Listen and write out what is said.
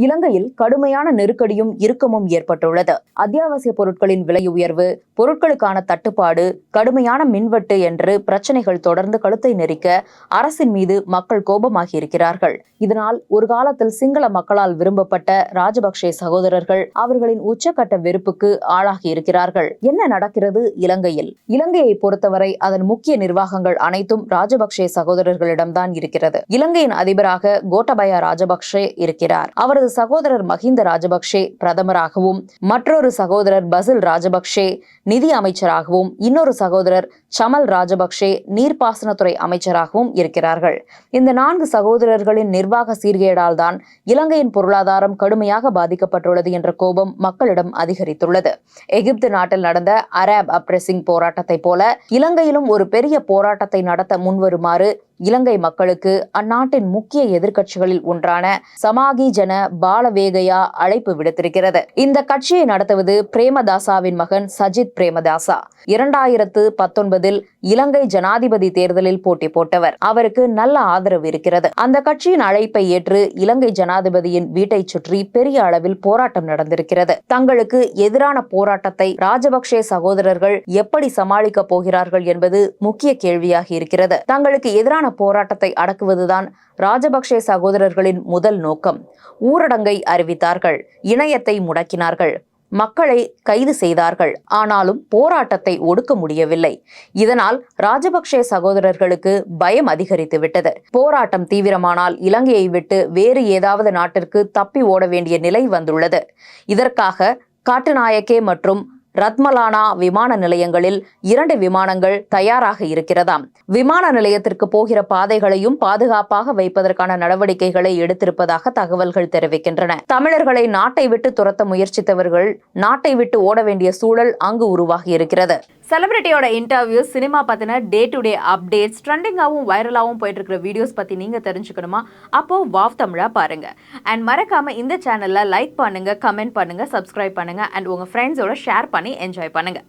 இலங்கையில் கடுமையான நெருக்கடியும் இறுக்கமும் ஏற்பட்டுள்ளது. அத்தியாவசிய பொருட்களின் விலை உயர்வு, பொருட்களுக்கான தட்டுப்பாடு, கடுமையான மின்வெட்டு என்று பிரச்சனைகள் தொடர்ந்து கழுத்தை நெரிக்க அரசின் மீது மக்கள் கோபமாகி இருக்கிறார்கள். இதனால் ஒரு காலத்தில் சிங்கள மக்களால் விரும்பப்பட்ட ராஜபக்சே சகோதரர்கள் அவர்களின் உச்சக்கட்ட வெறுப்புக்கு ஆளாகி இருக்கிறார்கள். என்ன நடக்கிறது இலங்கையில்? இலங்கையை பொறுத்தவரை அதன் முக்கிய நிர்வாகங்கள் அனைத்தும் ராஜபக்சே சகோதரர்களிடம்தான் இருக்கிறது. இலங்கையின் அதிபராக கோட்டபய ராஜபக்சே இருக்கிறார். அவரது சகோதரர் மஹிந்த ராஜபக்சே பிரதமராகவும், மற்றொரு சகோதரர் பசில் ராஜபக்சே நிதி அமைச்சராகவும், இன்னொரு சகோதரர் சமல் ராஜபக்சே நீர்ப்பாசனத்துறை அமைச்சராகவும் இருக்கிறார்கள். இந்த 4 சகோதரர்களின் நிர்வாக சீர்கேடால் தான் இலங்கையின் பொருளாதாரம் கடுமையாக பாதிக்கப்பட்டுள்ளது என்ற கோபம் மக்களிடம் அதிகரித்துள்ளது. எகிப்து நாட்டில் நடந்த அரப் அப்ரெசிங் போராட்டத்தை போல இலங்கையிலும் ஒரு பெரிய போராட்டத்தை நடத்த முன்வருமாறு இலங்கை மக்களுக்கு அந்நாட்டின் முக்கிய எதிர்க்கட்சிகளில் ஒன்றான சமாகி ஜன பாலவேகயா அழைப்பு விடுத்திருக்கிறது. இந்த கட்சியை நடத்துவது பிரேமதாசாவின் மகன் சஜித் பிரேமதாசா. 2019 இலங்கை ஜனாதிபதி தேர்தலில் போட்டி போட்டவர். அவருக்கு நல்ல ஆதரவு இருக்கிறது. அந்த கட்சியின் அழைப்பை ஏற்று இலங்கை ஜனாதிபதியின் வீட்டை சுற்றி பெரிய அளவில் போராட்டம் நடந்திருக்கிறது. தங்களுக்கு எதிரான போராட்டத்தை ராஜபக்சே சகோதரர்கள் எப்படி சமாளிக்க போகிறார்கள் என்பது முக்கிய கேள்வியாகி இருக்கிறது. தங்களுக்கு எதிரான போராட்டத்தை அடக்குவதுதான் ராஜபக்சே சகோதரர்களின் முதல் நோக்கம். ஊரடங்கை அறிவித்தார்கள், இணையத்தை முடக்கினார்கள், மக்களை கைது செய்தார்கள். ஆனாலும் போராட்டத்தை ஒடுக்க முடியவில்லை. இதனால் ராஜபக்சே சகோதரர்களுக்கு பயம் அதிகரித்து விட்டது. போராட்டம் தீவிரமானால் இலங்கையை விட்டு வேறு ஏதாவது நாட்டிற்கு தப்பி ஓட வேண்டிய நிலை வந்துள்ளது. இதற்காக காட்டுநாயக்கே மற்றும் ரத்மலானா விமான நிலையங்களில் 2 விமானங்கள் தயாராக இருக்கிறதாம். விமான நிலையத்திற்கு போகிற பாதைகளையும் பாதுகாப்பாக வைப்பதற்கான நடவடிக்கைகளை எடுத்திருப்பதாக தகவல்கள் தெரிவிக்கின்றன. தமிழர்களை நாட்டை விட்டு துரத்த முயற்சித்தவர்கள் நாட்டை விட்டு ஓட வேண்டிய சூழல் அங்கு உருவாகி இருக்கிறது. செலிபிரிட்டியோட இன்டர்வியூ, சினிமா பத்தின டே டு டே அப்டேட்ஸ், ட்ரெண்டிங்காகவும் வைரலாகவும் போயிட்டு இருக்கிற வீடியோஸ் பத்தி நீங்க தெரிஞ்சுக்கணுமா? அப்போ வாவ் தமிழா பாருங்க. அண்ட் மறக்காம இந்த சேனல்ல லைக் பண்ணுங்க, கமெண்ட் பண்ணுங்க, சப்ஸ்கிரைப் பண்ணுங்க, அண்ட் உங்க ஃப்ரெண்ட்ஸோட ஷேர் பண்ணி என்ஜாய் பண்ணுங்க.